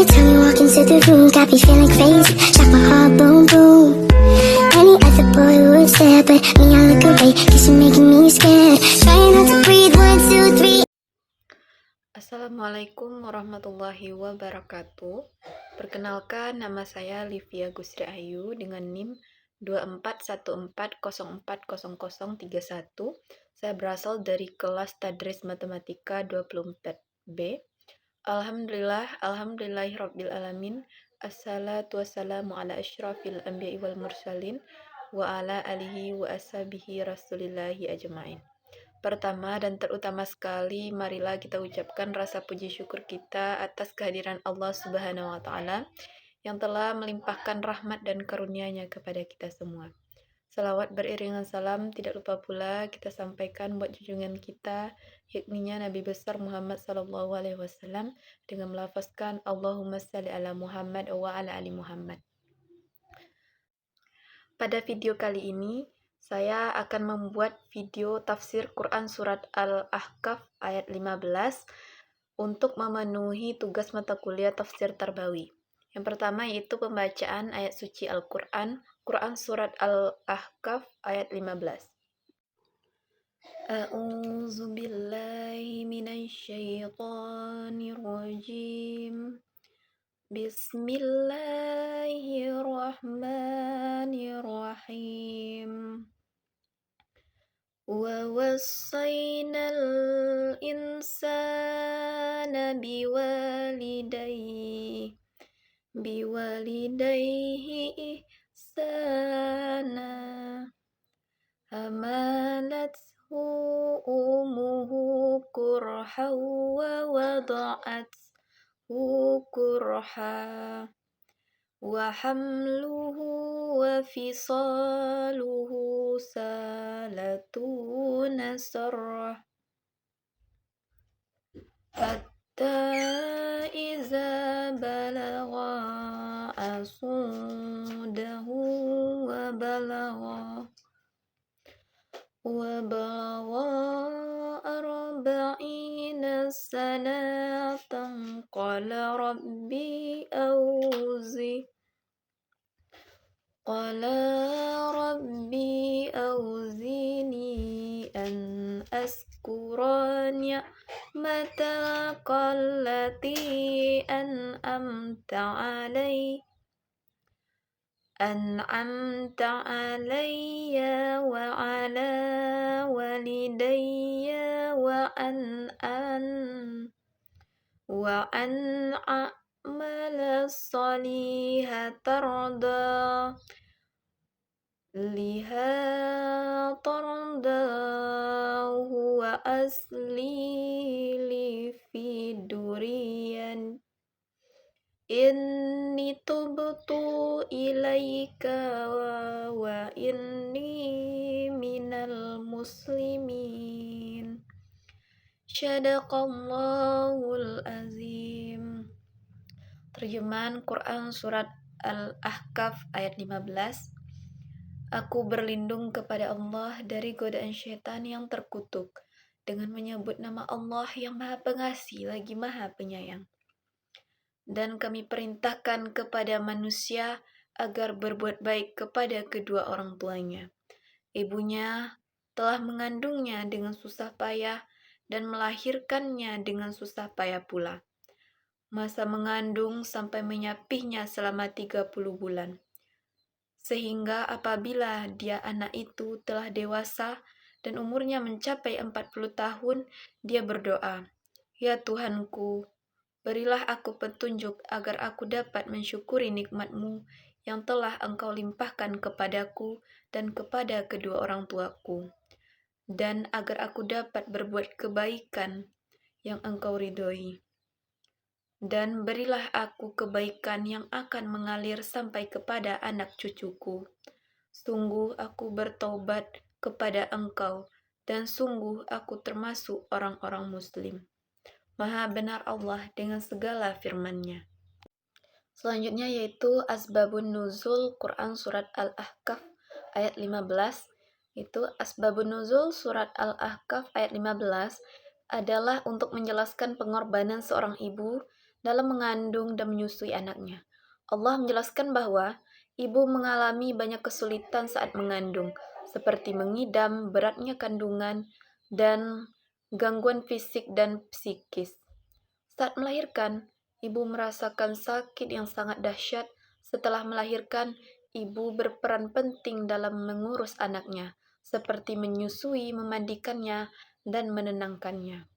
Every time you walk into the room, got me feeling crazy. Shock my heart, boom, boom. Any other boy would stare, but me, I look away, cause you're making me scared. Trying not to breathe, 1, 2, 3. Assalamualaikum warahmatullahi wabarakatuh. Perkenalkan, nama saya Livia Gusri Ayu dengan NIM 2414040031. Saya berasal dari kelas Tadris Matematika 24B. Alhamdulillahirabbil alamin. Assalatu wassalamu ala asyrafil anbiya'i wal mursalin wa ala alihi wa ashabihi rasulillahi ajma'in. Pertama dan terutama sekali, marilah kita ucapkan rasa puji syukur kita atas kehadiran Allah Subhanahu wa Ta'ala yang telah melimpahkan rahmat dan karunia-Nya kepada kita semua. Salawat beriringan salam tidak lupa pula kita sampaikan buat junjungan kita, yakninya Nabi besar Muhammad SAW, dengan melafazkan Allahumma shalli ala Muhammad wa ala ali Muhammad. Pada video kali ini, saya akan membuat video tafsir Quran Surat Al-Ahqaf ayat 15 untuk memenuhi tugas mata kuliah tafsir Tarbawi. Yang pertama yaitu pembacaan ayat suci Al-Quran, Quran Surat Al-Ahqaf ayat 15. A'udzu billahi minasyaitonir rajim. Bismillahirrahmanirrahim. Wa wassaynal insana biwalidayhi ihsana hamalathu ummuhu kurha wa wada'athu kurha wa hamluhu wa fisaluhu salatuna sarrah hatta iza balagha asudahu wa balagha arba'ina sanatan qala rabbi awzini an askura ni'mataka allati an'amta alayya wa ala walidayya wa an a'mala salihan tardahu wa asli li fi duriyan inni tubtu ilaika wa inni minal muslimin. Syadaqallahul azim. Terjemahan Quran Surat Al-Ahqaf ayat 15. Aku berlindung kepada Allah dari godaan syaitan yang terkutuk dengan menyebut nama Allah yang Maha Pengasih lagi Maha Penyayang. Dan kami perintahkan kepada manusia agar berbuat baik kepada kedua orang tuanya. Ibunya telah mengandungnya dengan susah payah dan melahirkannya dengan susah payah pula. Masa mengandung sampai menyapihnya selama 30 bulan. Sehingga apabila dia anak itu telah dewasa dan umurnya mencapai 40 tahun, dia berdoa, "Ya Tuhanku, berilah aku petunjuk agar aku dapat mensyukuri nikmat-Mu yang telah Engkau limpahkan kepadaku dan kepada kedua orang tuaku, dan agar aku dapat berbuat kebaikan yang Engkau ridhoi. Dan berilah aku kebaikan yang akan mengalir sampai kepada anak cucuku. Sungguh aku bertaubat kepada Engkau, dan sungguh aku termasuk orang-orang muslim." Maha benar Allah dengan segala firman-Nya. Selanjutnya yaitu Asbabun Nuzul Quran Surat Al-Ahqaf ayat 15. Itu Asbabun Nuzul Surat Al-Ahqaf ayat 15 adalah untuk menjelaskan pengorbanan seorang ibu dalam mengandung dan menyusui anaknya. Allah menjelaskan bahwa ibu mengalami banyak kesulitan saat mengandung, seperti mengidam, beratnya kandungan, dan gangguan fisik dan psikis. Saat melahirkan, ibu merasakan sakit yang sangat dahsyat. Setelah melahirkan, ibu berperan penting dalam mengurus anaknya, seperti menyusui, memandikannya, dan menenangkannya.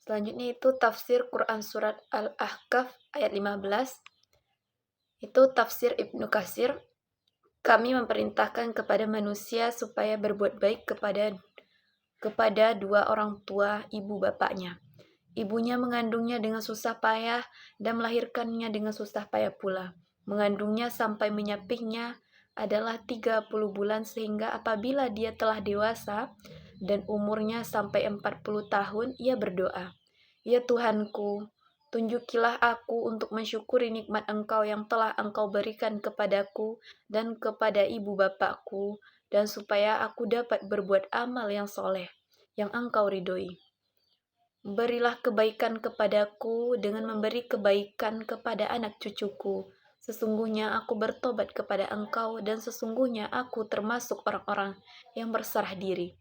Selanjutnya itu tafsir Quran Surat Al-Ahqaf ayat 15. Itu tafsir Ibnu Katsir. Kami memerintahkan kepada manusia supaya berbuat baik kepada dua orang tua ibu bapaknya. Ibunya mengandungnya dengan susah payah dan melahirkannya dengan susah payah pula. Mengandungnya sampai menyapihnya adalah 30 bulan sehingga apabila dia telah dewasa dan umurnya sampai 40 tahun, ia berdoa, "Ya Tuhanku, tunjukilah aku untuk mensyukuri nikmat Engkau yang telah Engkau berikan kepadaku dan kepada ibu bapakku, dan supaya aku dapat berbuat amal yang soleh, yang Engkau ridhoi. Berilah kebaikan kepadaku dengan memberi kebaikan kepada anak cucuku. Sesungguhnya aku bertobat kepada Engkau dan sesungguhnya aku termasuk orang-orang yang berserah diri."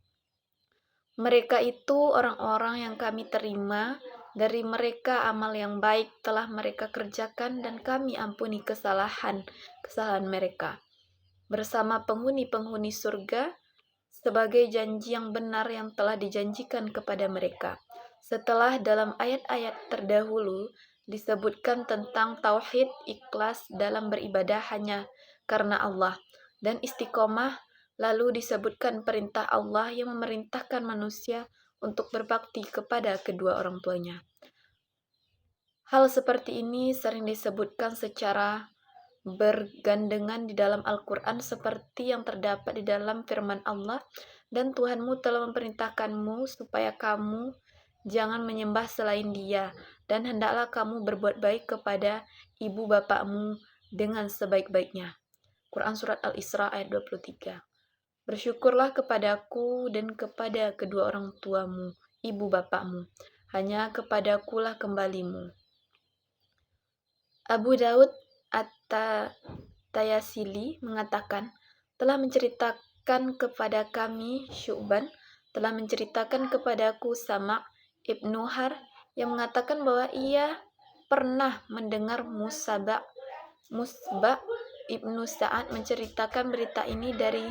Mereka itu orang-orang yang kami terima dari mereka amal yang baik telah mereka kerjakan dan kami ampuni kesalahan mereka bersama penghuni-penghuni surga sebagai janji yang benar yang telah dijanjikan kepada mereka. Setelah dalam ayat-ayat terdahulu disebutkan tentang tauhid, ikhlas dalam beribadah hanya karena Allah, dan istiqomah, lalu disebutkan perintah Allah yang memerintahkan manusia untuk berbakti kepada kedua orang tuanya. Hal seperti ini sering disebutkan secara bergandengan di dalam Al-Quran seperti yang terdapat di dalam firman Allah, "Dan Tuhanmu telah memerintahkanmu supaya kamu jangan menyembah selain Dia, dan hendaklah kamu berbuat baik kepada ibu bapakmu dengan sebaik-baiknya." Quran Surat Al-Isra ayat 23. "Bersyukurlah kepadaku dan kepada kedua orang tuamu, ibu bapakmu, hanya kepadakulah kembalimu." Abu Daud At-Tayasili mengatakan, telah menceritakan kepada kami Syu'ban, telah menceritakan kepadaku Sama' Ibnu Har, yang mengatakan bahwa ia pernah mendengar Musba' Ibnu Sa'ad menceritakan berita ini dari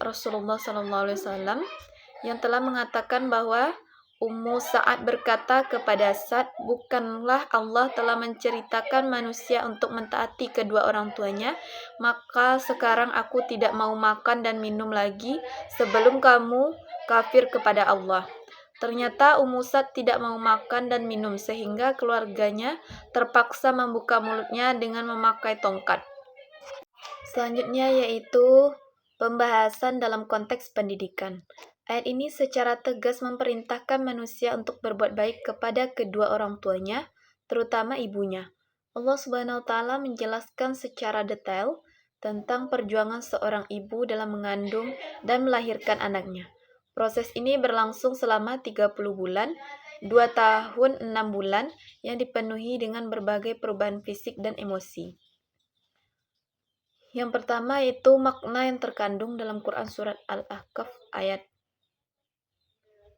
Rasulullah SAW, yang telah mengatakan bahwa Ummu Sa'ad berkata kepada Sa'ad, "Bukanlah Allah telah menceritakan manusia untuk mentaati kedua orang tuanya? Maka sekarang aku tidak mau makan dan minum lagi sebelum kamu kafir kepada Allah." Ternyata Ummu Sa'ad tidak mau makan dan minum sehingga keluarganya terpaksa membuka mulutnya dengan memakai tongkat. Selanjutnya yaitu pembahasan dalam konteks pendidikan. Ayat ini secara tegas memerintahkan manusia untuk berbuat baik kepada kedua orang tuanya, terutama ibunya. Allah Subhanahu wa Ta'ala menjelaskan secara detail tentang perjuangan seorang ibu dalam mengandung dan melahirkan anaknya. Proses ini berlangsung selama 30 bulan, 2 tahun 6 bulan, yang dipenuhi dengan berbagai perubahan fisik dan emosi. Yang pertama itu makna yang terkandung dalam Quran Surat Al-Ahqaf ayat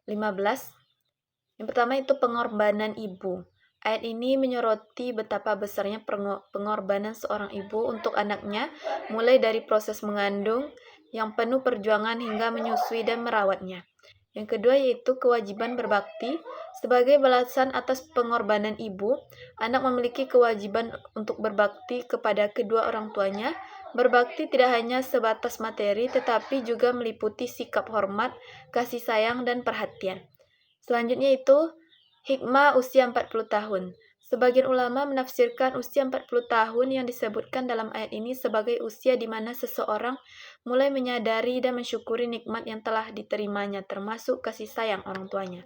15. Yang pertama itu pengorbanan ibu. Ayat ini menyoroti betapa besarnya pengorbanan seorang ibu untuk anaknya, mulai dari proses mengandung yang penuh perjuangan hingga menyusui dan merawatnya. Yang kedua yaitu kewajiban berbakti. Sebagai balasan atas pengorbanan ibu, anak memiliki kewajiban untuk berbakti kepada kedua orang tuanya. Berbakti tidak hanya sebatas materi, tetapi juga meliputi sikap hormat, kasih sayang, dan perhatian. Selanjutnya itu hikmah usia 40 tahun. Sebagian ulama menafsirkan usia 40 tahun yang disebutkan dalam ayat ini sebagai usia di mana seseorang mulai menyadari dan mensyukuri nikmat yang telah diterimanya, termasuk kasih sayang orang tuanya.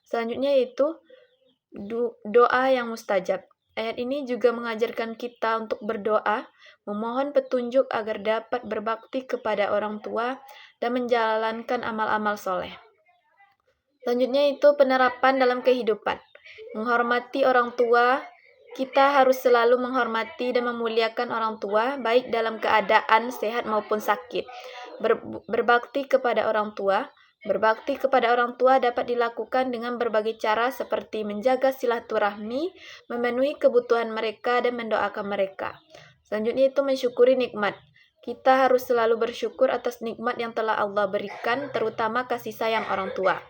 Selanjutnya yaitu doa yang mustajab. Ayat ini juga mengajarkan kita untuk berdoa, memohon petunjuk agar dapat berbakti kepada orang tua dan menjalankan amal-amal soleh. Selanjutnya itu penerapan dalam kehidupan. Menghormati orang tua, kita harus selalu menghormati dan memuliakan orang tua, baik dalam keadaan sehat maupun sakit. Berbakti kepada orang tua. Berbakti kepada orang tua dapat dilakukan dengan berbagai cara seperti menjaga silaturahmi, memenuhi kebutuhan mereka, dan mendoakan mereka. Selanjutnya itu mensyukuri nikmat. Kita harus selalu bersyukur atas nikmat yang telah Allah berikan, terutama kasih sayang orang tua.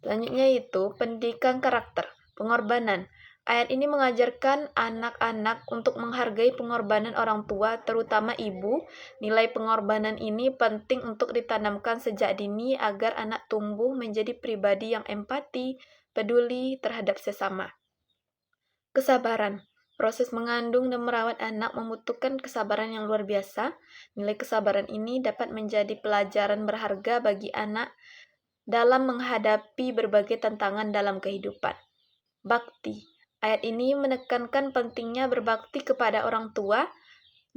Selanjutnya itu pendidikan karakter, pengorbanan. Ayat ini mengajarkan anak-anak untuk menghargai pengorbanan orang tua, terutama ibu. Nilai pengorbanan ini penting untuk ditanamkan sejak dini agar anak tumbuh menjadi pribadi yang empati, peduli terhadap sesama. Kesabaran. Proses mengandung dan merawat anak membutuhkan kesabaran yang luar biasa. Nilai kesabaran ini dapat menjadi pelajaran berharga bagi anak dalam menghadapi berbagai tantangan dalam kehidupan. Bakti. Ayat ini menekankan pentingnya berbakti kepada orang tua.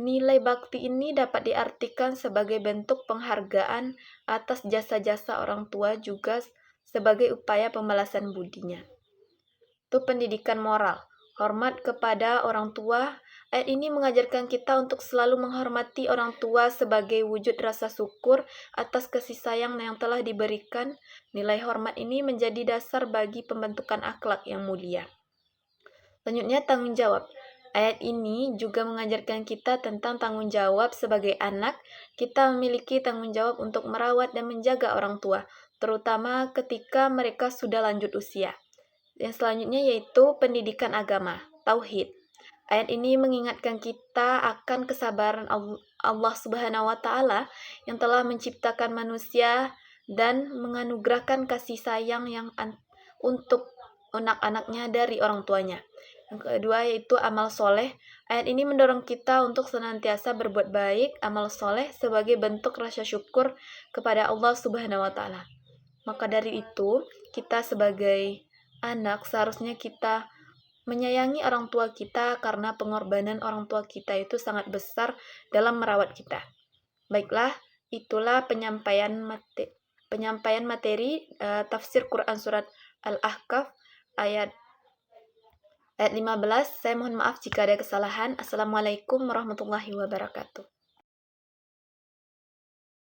Nilai bakti ini dapat diartikan sebagai bentuk penghargaan atas jasa-jasa orang tua, juga sebagai upaya pembalasan budinya. Itu pendidikan moral. Hormat kepada orang tua. Ayat ini mengajarkan kita untuk selalu menghormati orang tua sebagai wujud rasa syukur atas kasih sayang yang telah diberikan. Nilai hormat ini menjadi dasar bagi pembentukan akhlak yang mulia. Selanjutnya, tanggung jawab. Ayat ini juga mengajarkan kita tentang tanggung jawab sebagai anak. Kita memiliki tanggung jawab untuk merawat dan menjaga orang tua, terutama ketika mereka sudah lanjut usia. Yang selanjutnya yaitu pendidikan agama, tauhid. Ayat ini mengingatkan kita akan kesabaran Allah Subhanahu wa Ta'ala yang telah menciptakan manusia dan menganugerahkan kasih sayang yang untuk anak-anaknya dari orang tuanya. Yang kedua yaitu amal soleh. Ayat ini mendorong kita untuk senantiasa berbuat baik, amal soleh sebagai bentuk rasa syukur kepada Allah Subhanahu wa Ta'ala. Maka dari itu, kita sebagai anak seharusnya kita menyayangi orang tua kita karena pengorbanan orang tua kita itu sangat besar dalam merawat kita. Baiklah, itulah penyampaian materi tafsir Quran surat Al-Ahqaf ayat 15. Saya mohon maaf jika ada kesalahan. Assalamualaikum warahmatullahi wabarakatuh.